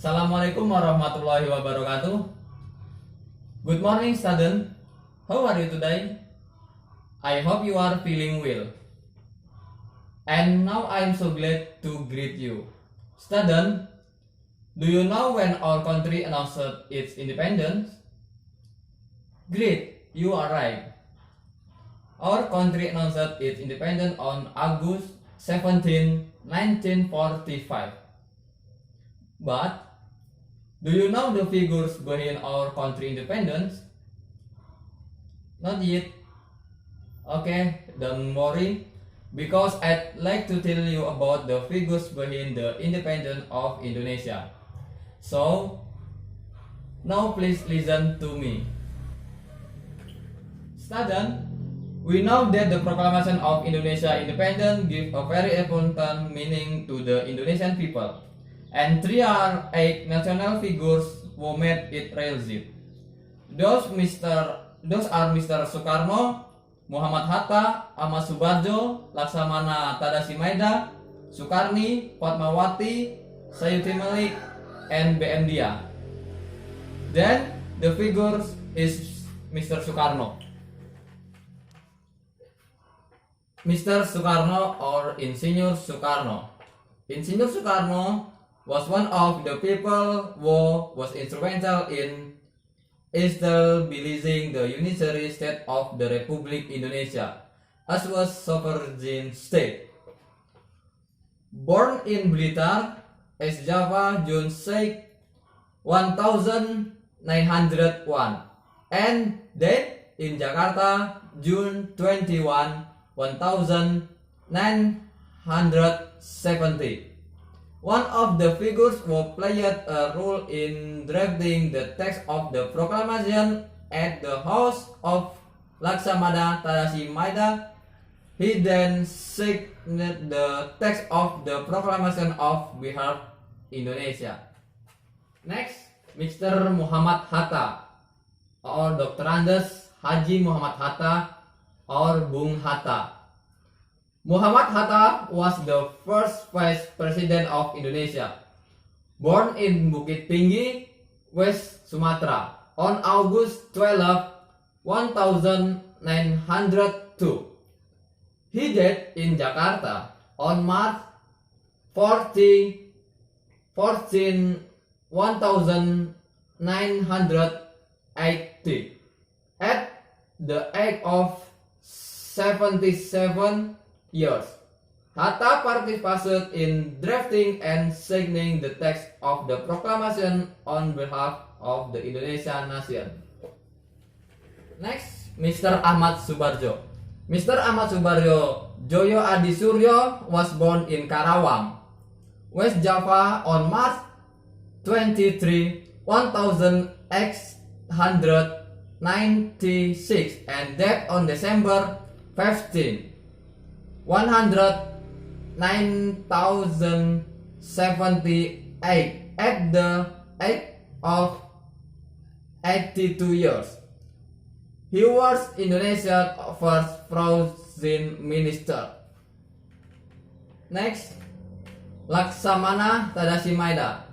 Assalamualaikum warahmatullahi wabarakatuh. Good morning, student. How are you today? I hope you are feeling well. And now I am so glad to greet you. Student, do you know when our country announced its independence? Great, you are right. Our country announced its independence on August 17, 1945. But do you know the figures behind our country independence? Not yet. Okay, don't worry, because I'd like to tell you about the figures behind the independence of Indonesia. So, now please listen to me. Student, we know that the proclamation of Indonesia independence gives a very important meaning to the Indonesian people. And three are eight national figures who made it realistic. Those are Mr. Soekarno, Muhammad Hatta, Ahmad Subarjo, Laksamana Tadasimaida, Sukarni, Fatmawati, Sayuti Malik, and BM Dia. Then the figures is Mr. Soekarno. Mr. Soekarno or Insinyur Soekarno. Insinyur Soekarno was one of the people who was instrumental in establishing the unitary state of the Republic Indonesia as was sovereign state. Born in Blitar, East Java, June 6, 1901, and died in Jakarta, June 21, 1970. One of the figures who played a role in drafting the text of the proclamation at the house of Laksamana Tadasimaida. He then signed the text of the proclamation of Bihar, Indonesia. Next, Mr. Muhammad Hatta or Dr. Andes Haji Muhammad Hatta or Bung Hatta. Muhammad Hatta was the first vice president of Indonesia. Born in Bukit Tinggi, West Sumatra, on August 12, 1902. He died in Jakarta on March 14, 1980 at the age of 77 years. Hatta participated in drafting and signing the text of the proclamation on behalf of the Indonesian nation. Next, Mr. Ahmad Subarjo. Mr. Ahmad Subarjo Joyo Adi Suryo was born in Karawang, West Java on March 23, 1896 and died on December 15, 109,078 at the age of 82 years. He was Indonesia's first foreign minister. Next, Laksamana Tadasimaida.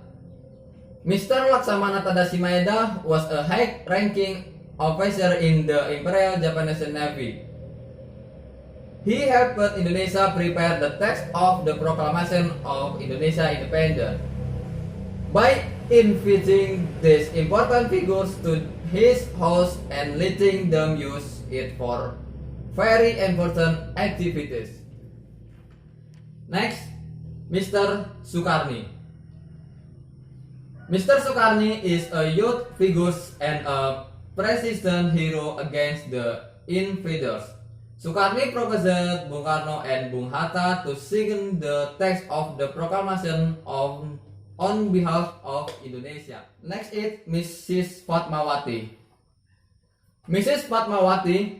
Mr. Laksamana Tadasimaida was a high-ranking officer in the Imperial Japanese Navy. He helped Indonesia prepare the text of the Proclamation of Indonesia Independence. By inviting these important figures to his house and letting them use it for very important activities. Next, Mr. Sukarni. Mr. Sukarni is a youth figure and a persistent hero against the invaders. Sukarni proposed Bung Karno and Bung Hatta to sign the text of the proclamation on behalf of Indonesia. Next is Mrs. Fatmawati. Mrs. Fatmawati,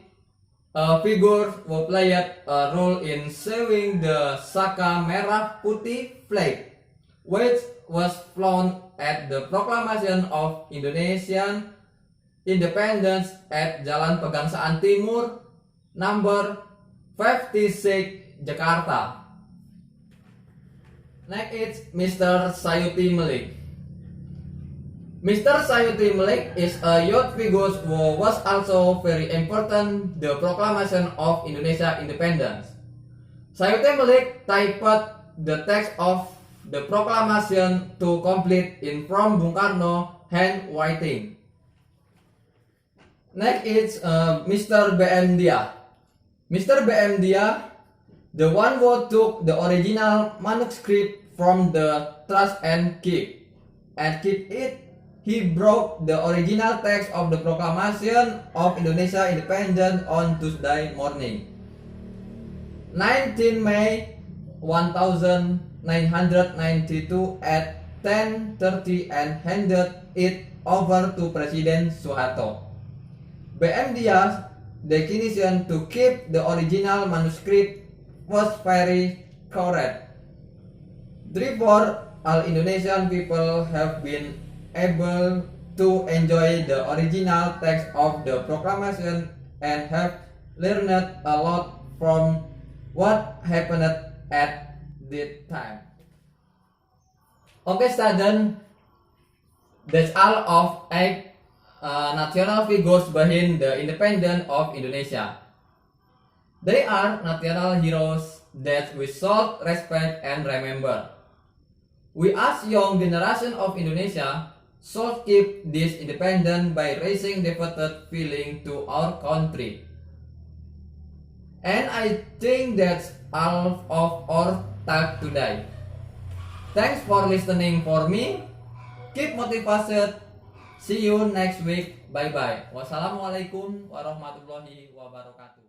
a figure who played a role in saving the Saka Merah Putih flag, which was flown at the proclamation of Indonesian independence at Jalan Pegangsaan Timur, number 56, Jakarta. Next is Mr. Sayuti Malik. Mr. Sayuti Malik is a youth figure who was also very important the proclamation of Indonesia independence. Sayuti Malik typed the text of the proclamation to complete in from Bung Karno handwriting. Next is Mr. B.M. Dia. Mr. B.M. Dia, the one who took the original manuscript from the trust and keep it. He brought the original text of the Proclamation of Indonesia Independence on Tuesday morning, 19 May 1992 at 10:30 and handed it over to President Suharto. B.M. Dia's declination to keep the original manuscript was very correct. Therefore, all Indonesian people have been able to enjoy the original text of the proclamation and have learned a lot from what happened at that time. Okay, students, that's all of 8 national figures behind the independence of Indonesia. They are national heroes that we should respect and remember. We as young generation of Indonesia should keep this independence by raising devoted feeling to our country. And I think that's all of our talk today. Thanks for listening for me. Keep motivated. See you next week. Bye bye. Wassalamualaikum warahmatullahi wabarakatuh.